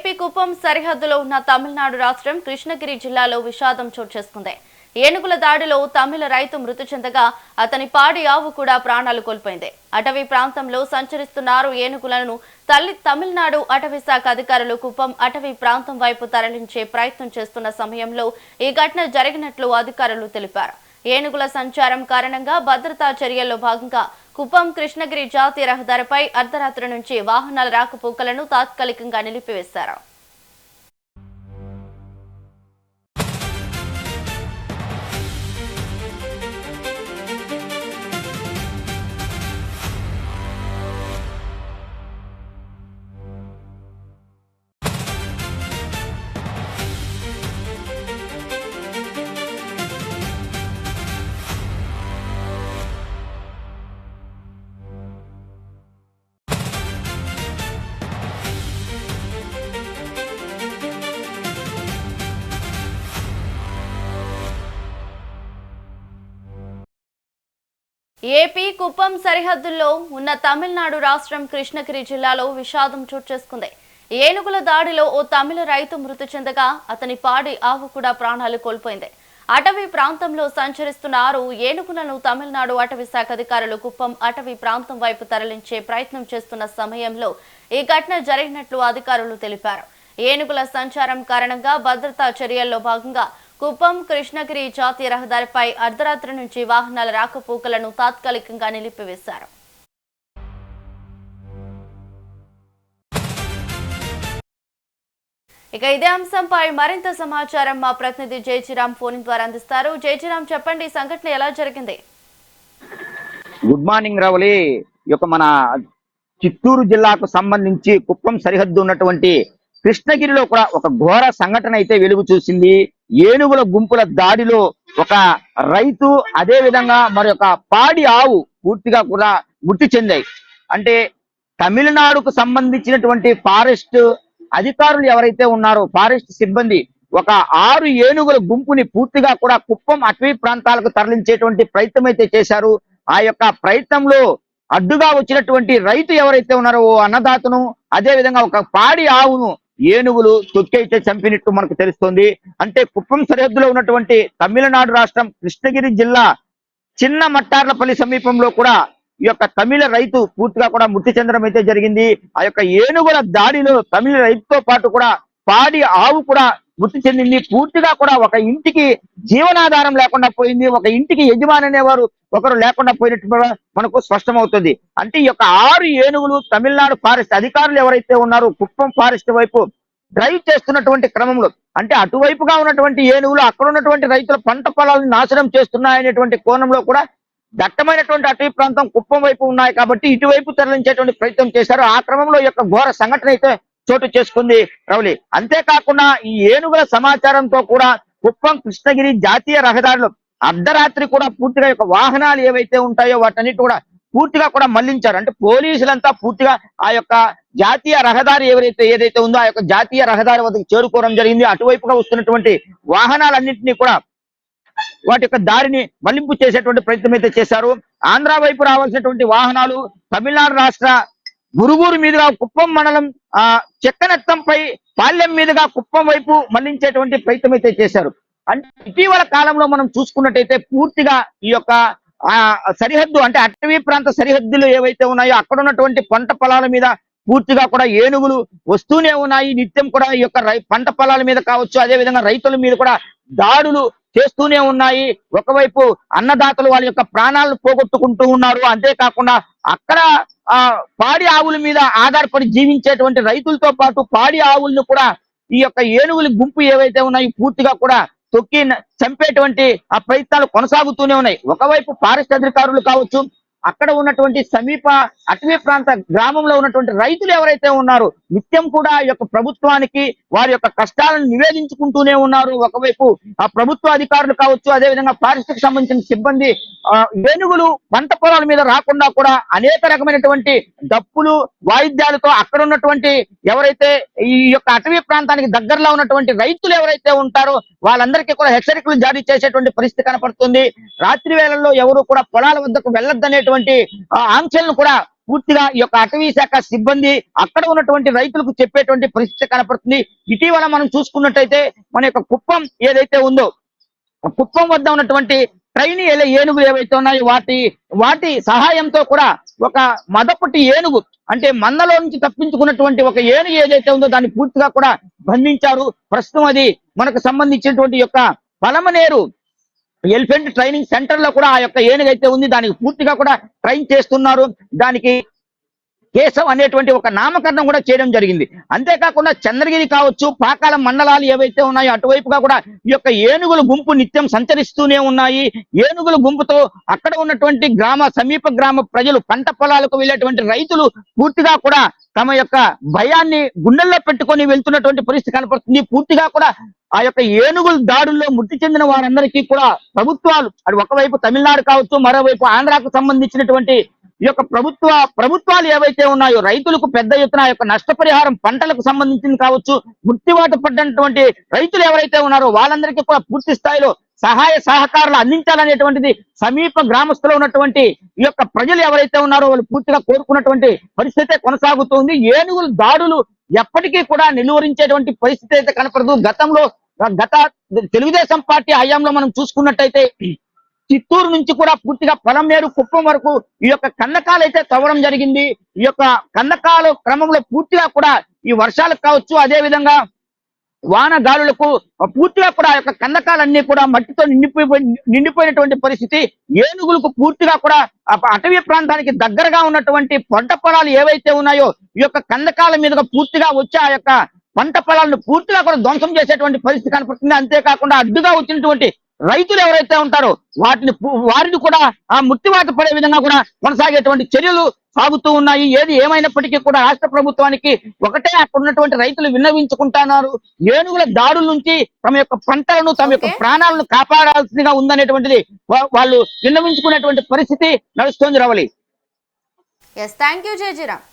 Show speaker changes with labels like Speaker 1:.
Speaker 1: AP Kuppam సరిహద్దులో ఉన్న తమిళనాడు రాష్ట్రం కృష్ణగిరి జిల్లాలో విషాదం చోటు చేసుకుంది. ఏనుగుల దాడిలో తమిళ రైతు మృతి చెందగా అతని పాడి ఆవు కూడా ప్రాణాలు కోల్పోయింది. అటవీ ప్రాంతంలో సంచరిస్తున్న 6 ఏనుగులను తమిళనాడు అటవీ శాఖ అధికారులు కుప్పం అటవీ ప్రాంతం వైపు తరలించే ప్రయత్నం చేస్తున్న సమయంలో ఈ ఘటన జరిగినట్లు అధికారులు తెలిపారు. ఏనుగుల సంచారం కారణంగా భద్రతా చర్యల్లో భాగంగా కుప్పం కృష్ణగిరి జాతీయ రహదారిపై అర్ధరాత్రి నుంచి వాహనాల రాకపోకలను తాత్కాలికంగా నిలిపివేశారు. ఏపీ కుప్పం సరిహద్దుల్లో ఉన్న తమిళనాడు రాష్ట్రం కృష్ణగిరి జిల్లాలో విషాదం చోటు చేసుకుంది. ఏనుగుల దాడిలో ఓ తమిళ రైతు మృతి చెందగా అతని పాడి ఆవు కూడా ప్రాణాలు కోల్పోయింది. అటవీ ప్రాంతంలో సంచరిస్తున్న 6 ఏనుగులను తమిళనాడు అటవీ శాఖ అధికారులు కుప్పం అటవీ ప్రాంతం వైపు తరలించే ప్రయత్నం చేస్తున్న సమయంలో ఈ ఘటన జరిగినట్లు అధికారులు తెలిపారు. ఏనుగుల సంచారం కారణంగా భద్రతా చర్యల్లో భాగంగా కుప్పం కృష్ణగిరి జాతీయ రహదారిపై అర్ధరాత్రి నుంచి వాహనాల రాకపోకలను తాత్కాలికంగా నిలిపివేశారు. ఇక ఇదే అంశంపై మరింత సమాచారం మా ప్రతినిధి జయచిరామ్ ఫోన్ ద్వారా అందిస్తారు. జయచిరామ్, చెప్పండి, ఈ సంఘటన ఎలా జరిగింది?
Speaker 2: Good morning Ravali. మన చిత్తూరు జిల్లాకు సంబంధించి కుప్పం సరిహద్దు ఉన్నటువంటి కృష్ణగిరిలో కూడా ఒక ఘోర సంఘటన అయితే వెలుగు చూసింది. ఏనుగుల గుంపుల దాడిలో ఒక రైతు, అదే విధంగా మరొక పాడి ఆవు పూర్తిగా కూడా మృతి చెందాయి. అంటే తమిళనాడుకు సంబంధించినటువంటి ఫారెస్ట్ అధికారులు ఎవరైతే ఉన్నారో, ఫారెస్ట్ సిబ్బంది ఒక 6 ఏనుగుల గుంపుని పూర్తిగా కూడా కుప్పం అటవీ ప్రాంతాలకు తరలించేటువంటి ప్రయత్నం అయితే చేశారు. ఆ యొక్క ప్రయత్నంలో అడ్డుగా వచ్చినటువంటి రైతు ఎవరైతే ఉన్నారో ఓ అన్నదాతను, అదే విధంగా ఒక పాడి ఆవును ఏనుగులు తొక్కైతే చంపినట్టు మనకు తెలుస్తోంది. అంటే కుప్పం సరిహద్దులో ఉన్నటువంటి తమిళనాడు రాష్ట్రం కృష్ణగిరి జిల్లా చిన్న మట్టార్లపల్లి సమీపంలో కూడా ఈ యొక్క తమిళ రైతు పూర్తిగా కూడా మృతి చెందడం అయితే జరిగింది. ఆ యొక్క ఏనుగుల దాడిలో తమిళ రైతుతో పాటు కూడా పాడి ఆవు కూడా మృతి చెందింది. పూర్తిగా కూడా ఒక ఇంటికి జీవనాధారం లేకుండా పోయింది. ఒక ఇంటికి యజమాని అనేవారు ఒకరు లేకుండా పోయినట్టు మనకు స్పష్టమవుతుంది. అంటే ఈ యొక్క 6 ఏనుగులు తమిళనాడు ఫారెస్ట్ అధికారులు ఎవరైతే ఉన్నారో కుప్పం ఫారెస్ట్ వైపు డ్రైవ్ చేస్తున్నటువంటి క్రమంలో, అంటే అటువైపుగా ఉన్నటువంటి ఏనుగులు అక్కడ ఉన్నటువంటి రైతుల పంట పొలాలను నాశనం చేస్తున్నాయనేటువంటి కోణంలో కూడా దట్టమైనటువంటి అటవీ ప్రాంతం కుప్పం వైపు ఉన్నాయి కాబట్టి ఇటువైపు తరలించేటువంటి ప్రయత్నం చేశారు. ఆ క్రమంలో ఈ యొక్క ఘోర సంఘటన అయితే చోటు చేసుకుంది రౌలి. అంతేకాకుండా ఈ ఏనుగుల సమాచారంతో కూడా కుప్పం కృష్ణగిరి జాతీయ రహదారిలో అర్ధరాత్రి కూడా పూర్తిగా యొక్క వాహనాలు ఏవైతే ఉంటాయో వాటన్నిటి కూడా పూర్తిగా కూడా మళ్లించారు. అంటే పోలీసులంతా పూర్తిగా ఆ యొక్క జాతీయ రహదారి ఏదైతే ఉందో ఆ యొక్క జాతీయ రహదారి వద్దకు చేరుకోవడం జరిగింది. అటువైపుగా వస్తున్నటువంటి వాహనాలన్నింటినీ కూడా వాటి యొక్క దారిని మళ్లింపు చేసేటువంటి ప్రయత్నం అయితే చేశారు. ఆంధ్ర వైపు రావాల్సినటువంటి వాహనాలు తమిళనాడు రాష్ట్ర గురుగురు మీదుగా కుప్పం మండలం చెక్కనెత్తంపై పాల్యం మీదుగా కుప్పం వైపు మళ్లించేటువంటి ప్రయత్నం అయితే చేశారు. అంటే ఇటీవల కాలంలో మనం చూసుకున్నట్టయితే పూర్తిగా ఈ యొక్క సరిహద్దు, అంటే అటవీ ప్రాంత సరిహద్దులు ఏవైతే ఉన్నాయో అక్కడ ఉన్నటువంటి పంట పొలాల మీద పూర్తిగా కూడా ఏనుగులు వస్తూనే ఉన్నాయి. నిత్యం కూడా ఈ యొక్క పంట పొలాల మీద కావచ్చు, అదే విధంగా రైతుల మీద కూడా దాడులు చేస్తూనే ఉన్నాయి. ఒకవైపు అన్నదాతలు వాళ్ళ యొక్క ప్రాణాలను పోగొట్టుకుంటూ ఉన్నారు. అంతేకాకుండా అక్కడ పాడి ఆవుల మీద ఆధారపడి జీవించేటువంటి రైతులతో పాటు పాడి ఆవులను కూడా ఈ యొక్క ఏనుగుల గుంపు ఏవైతే ఉన్నాయో పూర్తిగా కూడా తొక్కి చంపేటువంటి ఆ ప్రయత్నాలు కొనసాగుతూనే ఉన్నాయి. ఒకవైపు ఫారెస్ట్ అధికారులు కావచ్చు, అక్కడ ఉన్నటువంటి సమీప అటవీ ప్రాంత గ్రామంలో ఉన్నటువంటి రైతులు ఎవరైతే ఉన్నారో నిత్యం కూడా ఈ యొక్క ప్రభుత్వానికి వారి యొక్క కష్టాలను నివేదించుకుంటూనే ఉన్నారు. ఒకవైపు ఆ ప్రభుత్వ అధికారులు కావచ్చు, అదే విధంగా ఫారెస్ట్ కి సంబంధించిన సిబ్బంది ఏనుగులు పంట పొలాల మీద రాకుండా కూడా అనేక రకమైనటువంటి డప్పులు వాయిద్యాలతో అక్కడ ఉన్నటువంటి ఎవరైతే ఈ యొక్క అటవీ ప్రాంతానికి దగ్గరలో ఉన్నటువంటి రైతులు ఎవరైతే ఉంటారో వాళ్ళందరికీ కూడా హెచ్చరికలు జారీ చేసేటువంటి పరిస్థితి కనపడుతుంది. రాత్రి వేళల్లో ఎవరు కూడా పొలాల వద్దకు వెళ్ళొద్దనేటువంటి ఆంక్షలను కూడా పూర్తిగా ఈ యొక్క అటవీ శాఖ సిబ్బంది అక్కడ ఉన్నటువంటి రైతులకు చెప్పేటువంటి పరిస్థితి కనపడుతుంది. ఇటీవల మనం చూసుకున్నట్టయితే మన యొక్క కుప్పం ఏదైతే ఉందో, కుప్పం వద్ద ఉన్నటువంటి ట్రైన్ ఏనుగులు ఏవైతే ఉన్నాయో వాటి సహాయంతో కూడా ఒక మదపుటి ఏనుగు, అంటే మందలో నుంచి తప్పించుకున్నటువంటి ఒక ఏనుగు ఏదైతే ఉందో దాన్ని పూర్తిగా కూడా బంధించారు. ప్రస్తుతం అది మనకు సంబంధించినటువంటి యొక్క పలమనేరు ఎలిఫెంట్ ట్రైనింగ్ సెంటర్ లో కూడా ఆ యొక్క ఏనుగు అయితే ఉంది, దానికి పూర్తిగా కూడా ట్రైన్ చేస్తున్నారు. దానికి కేశవ్ అనేటువంటి ఒక నామకరణం కూడా చేయడం జరిగింది. అంతేకాకుండా చంద్రగిరి కావచ్చు, పాకాల మండలాలు ఏవైతే ఉన్నాయో అటువైపుగా కూడా ఈ యొక్క ఏనుగుల గుంపు నిత్యం సంచరిస్తూనే ఉన్నాయి. ఏనుగుల గుంపుతో అక్కడ ఉన్నటువంటి సమీప గ్రామ ప్రజలు, పంట పొలాలకు వెళ్ళేటువంటి రైతులు పూర్తిగా కూడా తమ యొక్క భయాన్ని గుండెల్లో పెట్టుకొని వెళ్తున్నటువంటి పరిస్థితి కనపడుతుంది. పూర్తిగా కూడా ఆ యొక్క ఏనుగుల దాడుల్లో మృతి చెందిన వారందరికీ కూడా ప్రభుత్వాలు, అది ఒకవైపు తమిళనాడు కావచ్చు, మరోవైపు ఆంధ్రాకు సంబంధించినటువంటి ఈ యొక్క ప్రభుత్వాలు ఏవైతే ఉన్నాయో రైతులకు పెద్ద ఎత్తున యొక్క నష్టపరిహారం పంటలకు సంబంధించింది కావచ్చు, మృత్యువాత పడ్డటువంటి రైతులు ఎవరైతే ఉన్నారో వాళ్ళందరికీ కూడా పూర్తి స్థాయిలో సహాయ సహకారాలు అందించాలనేటువంటిది సమీప గ్రామస్తులు ఉన్నటువంటి ఈ యొక్క ప్రజలు ఎవరైతే ఉన్నారో వాళ్ళు పూర్తిగా కోరుకున్నటువంటి పరిస్థితి కొనసాగుతుంది. ఏనుగుల దాడులు ఎప్పటికీ కూడా నిలువరించేటువంటి పరిస్థితి అయితే కనపడదు. గత తెలుగుదేశం పార్టీ హయాంలో మనం చూసుకున్నట్టయితే చిత్తూరు నుంచి కూడా పూర్తిగా పొలంనేరు కుప్పం వరకు ఈ యొక్క కందకాలు అయితే తవ్వడం జరిగింది. ఈ యొక్క కందకాల క్రమంలో పూర్తిగా కూడా ఈ వర్షాలకు కావచ్చు, అదే విధంగా వాన గాలులకు పూర్తిగా కూడా ఆ యొక్క కందకాలన్నీ కూడా మట్టితో నిండిపోయినటువంటి పరిస్థితి. ఏనుగులకు పూర్తిగా కూడా అటవీ ప్రాంతానికి దగ్గరగా ఉన్నటువంటి పంట పొలాలు ఏవైతే ఉన్నాయో ఈ యొక్క కందకాల మీదుగా పూర్తిగా వచ్చి ఆ యొక్క పంట పొలాలను పూర్తిగా కూడా ధ్వంసం చేసేటువంటి పరిస్థితి కనపడుతుంది. అంతేకాకుండా అడ్డుగా వచ్చినటువంటి రైతులు ఎవరైతే ఉంటారో వారిని కూడా ఆ మృత్యువాత పడే విధంగా కూడా కొనసాగేటువంటి చర్యలు సాగుతూ ఉన్నాయి. ఏది ఏమైనప్పటికీ కూడా రాష్ట్ర ప్రభుత్వానికి ఒకటే అక్కడ ఉన్నటువంటి రైతులు విన్నవించుకుంటున్నారు, ఏనుగుల దాడుల నుంచి తమ యొక్క పంటలను, తమ యొక్క ప్రాణాలను కాపాడాల్సిందిగా ఉందనేటువంటిది వాళ్ళు విన్నవించుకునేటువంటి పరిస్థితి నడుస్తోంది. రవలి.
Speaker 1: Thank you జయజీరామ్.